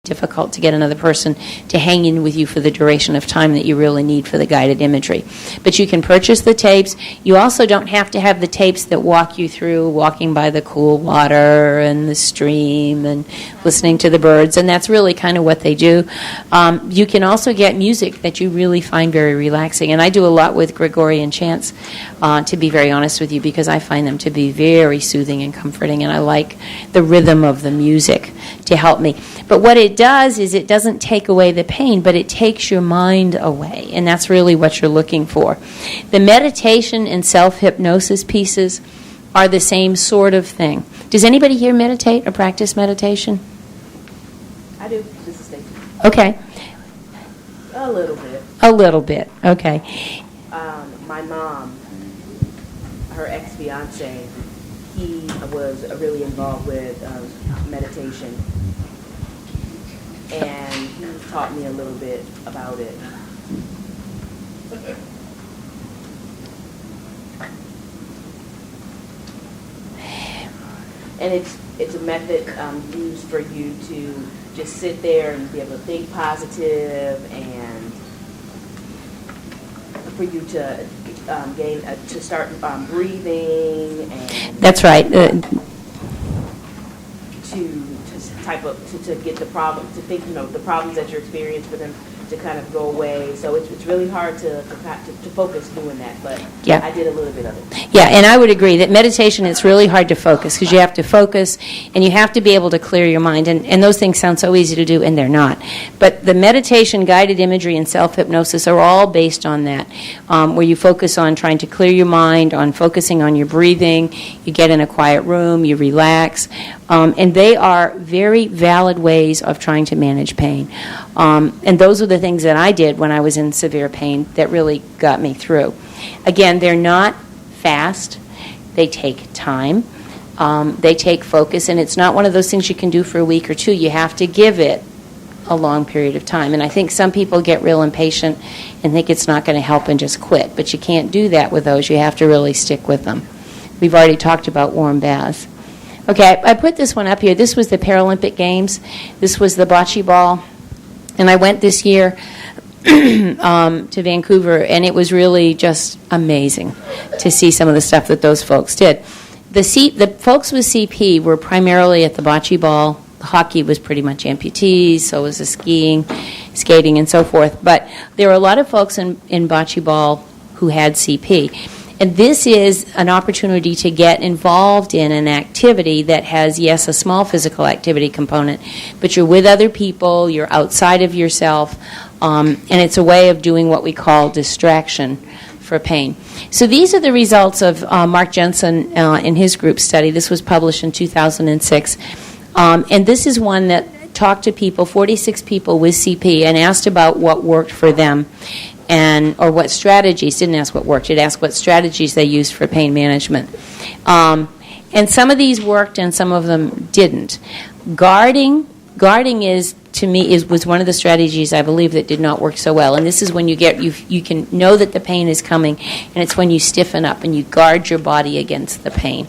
difficult to get another person to hang in with you for the duration of time that you really need for the guided imagery. But you can purchase the tapes. You also don't have to have the tapes that walk you through walking by the cool water and the stream and listening to the birds, and that's really kind of what they do. You can also get music that you really find very relaxing, and I do a lot with Gregorian chants, to be very honest with you, because I find them to be very soothing and comforting, and I like the rhythm of the music to help me. But what it does is it doesn't take away the pain, but it takes your mind away, and that's really what you're looking for. The meditation and self-hypnosis pieces are the same sort of thing. Does anybody here meditate or practice meditation? I do. This is Stacy. Okay. A little bit. A little bit. Okay. My mom, her ex-fiance, he was really involved with meditation, and he taught me a little bit about it. And it's a method used for you to just sit there and be able to think positive, and for you to to start breathing, and That's right. to get the problem, to think, the problems that you're experiencing, for them to kind of go away. So it's really hard to focus doing that, but Yeah. I did a little bit of it. Yeah, and I would agree that meditation, it's really hard to focus because you have to focus and you have to be able to clear your mind. And those things sound so easy to do, and they're not. But the meditation, guided imagery, and self-hypnosis are all based on that, where you focus on trying to clear your mind, on focusing on your breathing. You get in a quiet room, you relax. And they are very valid ways of trying to manage pain. And those are the things that I did when I was in severe pain that really got me through. Again, they're not fast. They take time. They take focus. And it's not one of those things you can do for a week or two. You have to give it a long period of time. And I think some people get real impatient and think it's not going to help and just quit. But you can't do that with those. You have to really stick with them. We've already talked about warm baths. Okay, I put this one up here. This was the Paralympic Games. This was the bocce ball. And I went this year to Vancouver, and it was really just amazing to see some of the stuff that those folks did. The folks with CP were primarily at the bocce ball. The hockey was pretty much amputees, so was the skating, and so forth. But there were a lot of folks in bocce ball who had CP. And this is an opportunity to get involved in an activity that has, yes, a small physical activity component, but you're with other people, you're outside of yourself, and it's a way of doing what we call distraction for pain. So these are the results of Mark Jensen in his group study. This was published in 2006. And this is one that talked to people, 46 people with CP, and asked about what worked for them. Or what strategies, didn't ask what worked, it asked what strategies they used for pain management. And some of these worked and some of them didn't. Guarding is, to me, was one of the strategies I believe that did not work so well. And this is when you can know that the pain is coming, and it's when you stiffen up and you guard your body against the pain.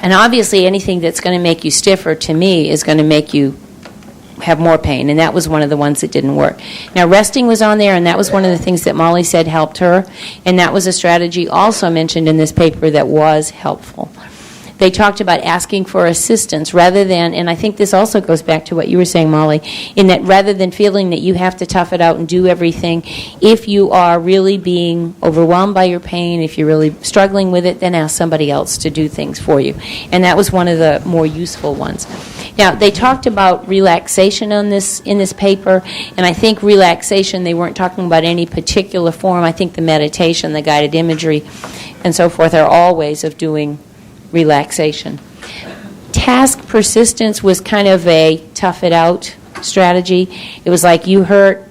And obviously anything that's going to make you stiffer, to me, is going to make you have more pain, and that was one of the ones that didn't work. Now, resting was on there, and that was one of the things that Molly said helped her, and that was a strategy also mentioned in this paper that was helpful. They talked about asking for assistance rather than, and I think this also goes back to what you were saying, Molly, in that rather than feeling that you have to tough it out and do everything, if you are really being overwhelmed by your pain, if you're really struggling with it, then ask somebody else to do things for you. And that was one of the more useful ones. Now, they talked about relaxation in this paper, and I think relaxation, they weren't talking about any particular form. I think the meditation, the guided imagery, and so forth are all ways of doing relaxation. Task persistence was kind of a tough it out strategy. It was like you hurt,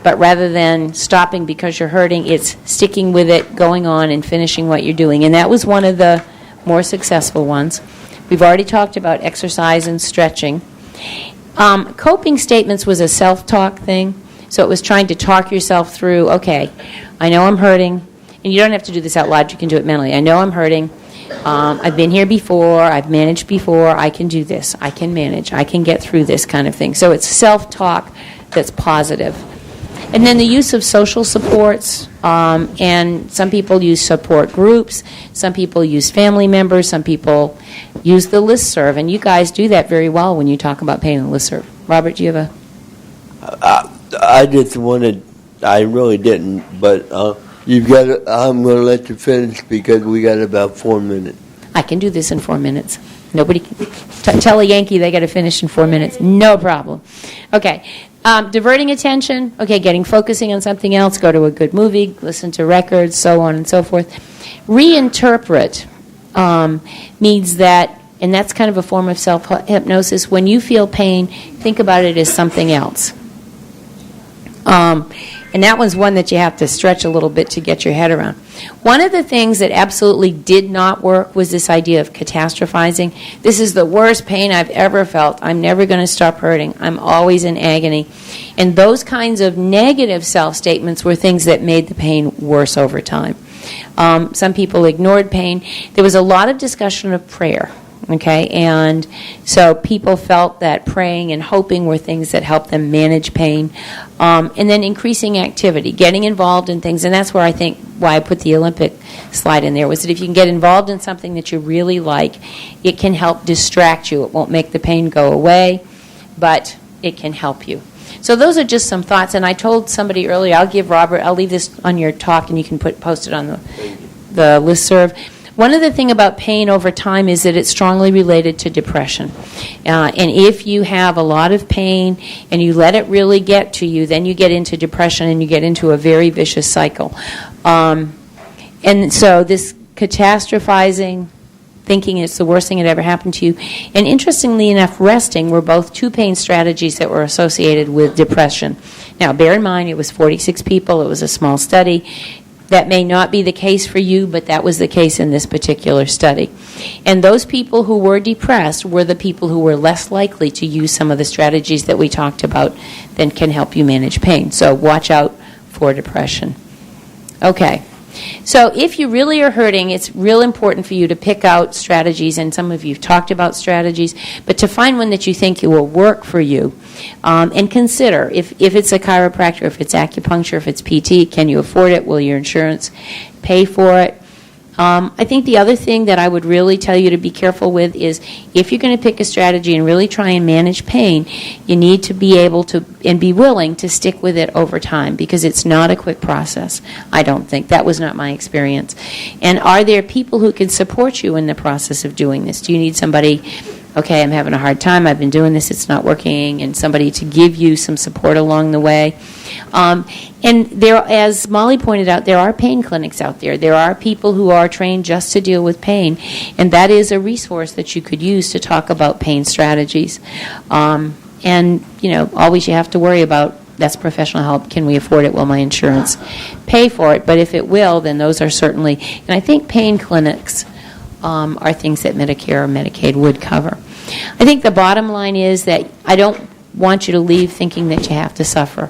but rather than stopping because you're hurting, it's sticking with it, going on, and finishing what you're doing. And that was one of the more successful ones. We've already talked about exercise and stretching. Coping statements was a self-talk thing. So it was trying to talk yourself through, okay, I know I'm hurting. And you don't have to do this out loud. You can do it mentally. I know I'm hurting. I've been here before, I've managed before, I can do this, I can manage, I can get through this kind of thing. So it's self-talk that's positive. And then the use of social supports, and some people use support groups, some people use family members, some people use the listserv, and you guys do that very well when you talk about pain in the listserv. Robert, do you have I just wanted, I really didn't, but you've got to, I'm going to let you finish because we got about 4 minutes. I can do this in 4 minutes. Nobody can tell a Yankee they got to finish in 4 minutes. No problem. Okay. Diverting attention. Okay, focusing on something else. Go to a good movie. Listen to records. So on and so forth. Reinterpret means that, and that's kind of a form of self-hypnosis. When you feel pain, think about it as something else. And that one's one that you have to stretch a little bit to get your head around. One of the things that absolutely did not work was this idea of catastrophizing. This is the worst pain I've ever felt. I'm never going to stop hurting. I'm always in agony. And those kinds of negative self-statements were things that made the pain worse over time. Some people ignored pain. There was a lot of discussion of prayer. Okay, and so people felt that praying and hoping were things that helped them manage pain. And then increasing activity, getting involved in things, and that's where I think why I put the Olympic slide in there, was that if you can get involved in something that you really like, it can help distract you. It won't make the pain go away, but it can help you. So those are just some thoughts, and I told somebody earlier, I'll leave this on your talk, and you can post it on the listserv. One other thing about pain over time is that it's strongly related to depression. And if you have a lot of pain and you let it really get to you, then you get into depression and you get into a very vicious cycle. And so this catastrophizing, thinking it's the worst thing that ever happened to you, and interestingly enough, resting were both two pain strategies that were associated with depression. Now, bear in mind, it was 46 people. It was a small study. That may not be the case for you, but that was the case in this particular study. And those people who were depressed were the people who were less likely to use some of the strategies that we talked about that can help you manage pain. So watch out for depression. Okay. So if you really are hurting, it's real important for you to pick out strategies, and some of you have talked about strategies, but to find one that you think will work for you. And consider, if it's a chiropractor, if it's acupuncture, if it's PT, can you afford it? Will your insurance pay for it? I think the other thing that I would really tell you to be careful with is if you're going to pick a strategy and really try and manage pain, you need to be able to and be willing to stick with it over time, because it's not a quick process, I don't think. That was not my experience. And are there people who can support you in the process of doing this? Do you need somebody, okay, I'm having a hard time, I've been doing this, it's not working, and somebody to give you some support along the way? And there, as Molly pointed out, there are pain clinics out there. There are people who are trained just to deal with pain, and that is a resource that you could use to talk about pain strategies. And, always you have to worry about, that's professional help. Can we afford it? Will my insurance pay for it? But if it will, then those are certainly, and I think pain clinics are things that Medicare or Medicaid would cover. I think the bottom line is that I don't want you to leave thinking that you have to suffer.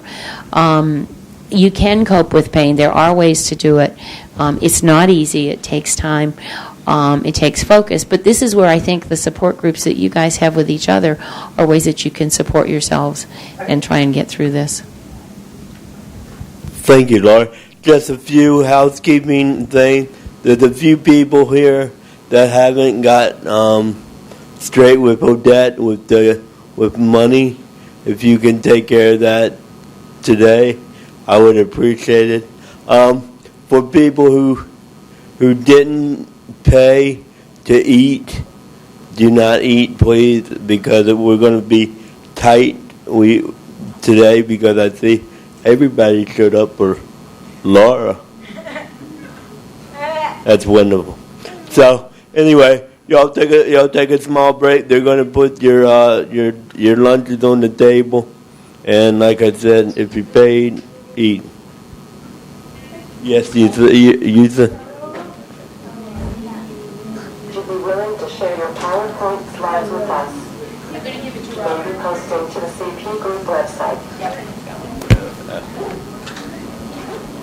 You can cope with pain. There are ways to do it. It's not easy. It takes time. It takes focus. But this is where I think the support groups that you guys have with each other are ways that you can support yourselves and try and get through this. Thank you, Laura. Just a few housekeeping things. There's a few people here that haven't got straight with Odette with money. If you can take care of that today, I would appreciate it. For people who didn't pay to eat, do not eat, please, because we're going to be tight today, because I see everybody showed up for Laura. That's wonderful. So anyway, y'all take a small break. They're going to put your lunches on the table, and like I said, if you paid, eat. Yes, use the. Would you be willing to share your PowerPoint slides with us? I'm going to give it to Rob. They will be posted to the CP Group website. Yep.